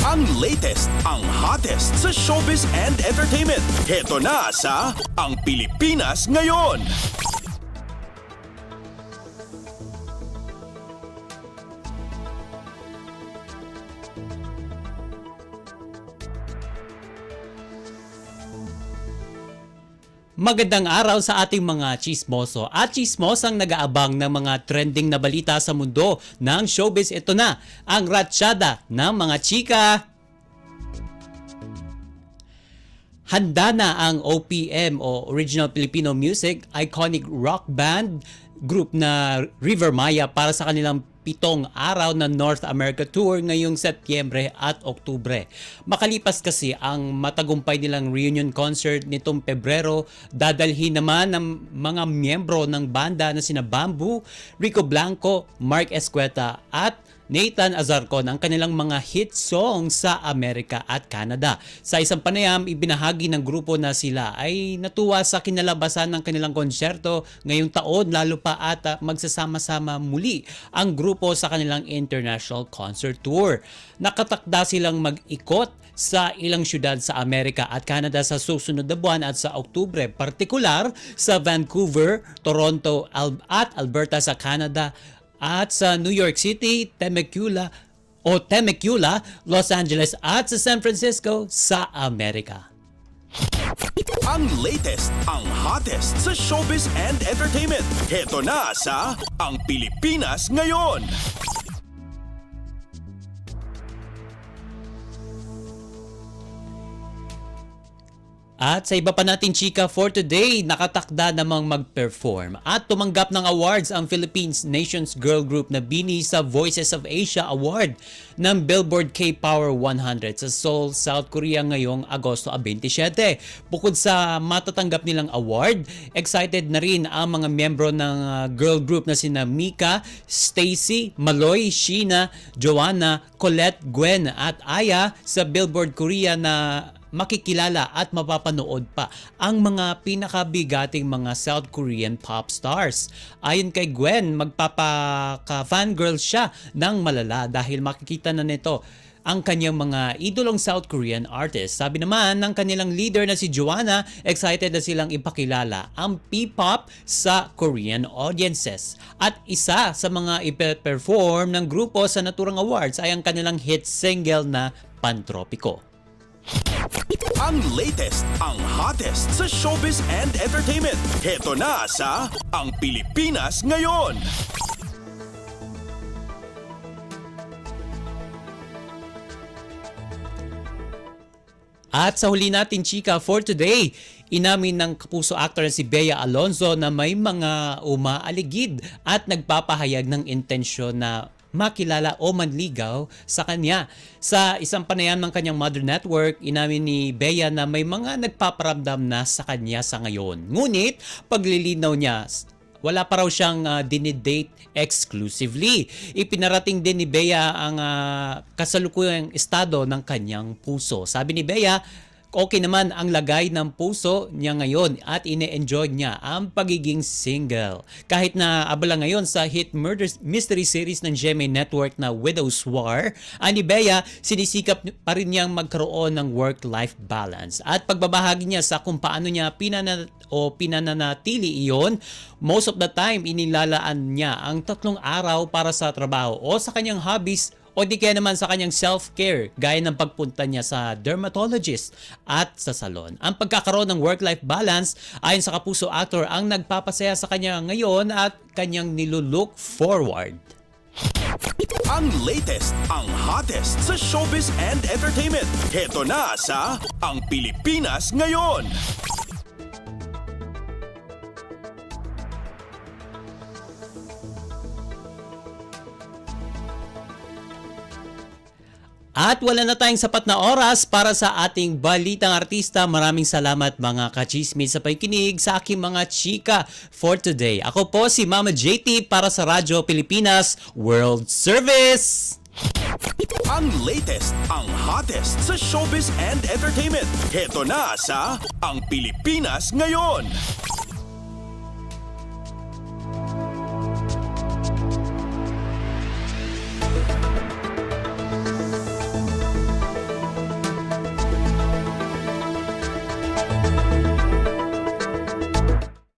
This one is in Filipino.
Ang latest, ang hottest sa showbiz and entertainment. Heto na sa Ang Pilipinas Ngayon. Magandang araw sa ating mga chismoso at chismosang nag-aabang ng mga trending na balita sa mundo ng showbiz. Ito na ang ratsyada ng mga chika. Handa na ang OPM o Original Filipino Music iconic rock band group na River Maya para sa kanilang 7 araw na North America Tour ngayong Setyembre at Oktubre. Makalipas kasi ang matagumpay nilang reunion concert nitong Pebrero, dadalhin naman ng mga miyembro ng banda na sina Bamboo, Rico Blanco, Mark Escueta at Nathan Azarcon ang kanilang mga hit song sa Amerika at Canada. Sa isang panayam, ibinahagi ng grupo na sila ay natuwa sa kinalabasan ng kanilang konsyerto ngayong taon, lalo pa at magsasama-sama muli ang grupo sa kanilang international concert tour. Nakatakda silang mag-ikot sa ilang syudad sa Amerika at Canada sa susunod na buwan at sa Oktubre, partikular sa Vancouver, Toronto at Alberta sa Canada, at sa New York City, Temecula, Los Angeles at sa San Francisco sa Amerika. Ang latest, ang hottest sa showbiz and entertainment. Heto na sa Ang Pilipinas Ngayon. At sa iba pa nating chika for today, nakatakda namang mag-perform at tumanggap ng awards ang Philippines Nations Girl Group na BINI sa Voices of Asia Award ng Billboard K-Power 100 sa Seoul, South Korea ngayong Agosto 27. Bukod sa matatanggap nilang award, excited na rin ang mga miyembro ng girl group na sina Mika, Stacy, Maloy, Sheena, Joanna, Colette, Gwen at Aya sa Billboard Korea na makikilala at mapapanood pa ang mga pinakabigating mga South Korean pop stars. Ayon kay Gwen, magpapaka-fangirl siya ng malala dahil makikita na nito ang kanyang mga idolong South Korean artists. Sabi naman ng kanilang leader na si Joanna, excited na silang ipakilala ang P-pop sa Korean audiences. At isa sa mga ipe-perform ng grupo sa naturang awards ay ang kanilang hit single na Pantropiko. Ang latest, ang hottest sa showbiz and entertainment. Heto na sa Ang Pilipinas Ngayon. At sa huli natin chika for today, inamin ng kapuso actor na si Bea Alonzo na may mga umaaligid at nagpapahayag ng intensyon na makilala o manligaw sa kanya. Sa isang panayam ng kanyang Mother Network, inamin ni Bea na may mga nagpaparamdam na sa kanya sa ngayon. Ngunit, paglilinaw niya, wala pa raw siyang dinidate exclusively. Ipinarating din ni Bea ang kasalukuyang estado ng kanyang puso. Sabi ni Bea, okay naman ang lagay ng puso niya ngayon at ine-enjoy niya ang pagiging single. Kahit na abala ngayon sa hit murder mystery series ng GMA Network na Widow's War, ani Bea, sinisikap pa rin niyang magkaroon ng work-life balance. At pagbabahagi niya sa kung paano niya pinananatili iyon, most of the time inilalaan niya ang 3 araw para sa trabaho o sa kanyang hobbies o di kaya naman sa kanyang self-care gaya ng pagpunta niya sa dermatologist at sa salon. Ang pagkakaroon ng work-life balance ayon sa kapuso actor ang nagpapasaya sa kanya ngayon at kanyang nilulook forward. Ang latest, ang hottest sa showbiz and entertainment. Heto na sa Ang Pilipinas Ngayon. At wala na tayong sapat na oras para sa ating balitang artista. Maraming salamat mga kachismis sa pakikinig sa aking mga chika for today. Ako po si Mama JT para sa Radyo Pilipinas World Service. Ang latest, ang hottest sa showbiz and entertainment. Heto na sa Ang Pilipinas Ngayon.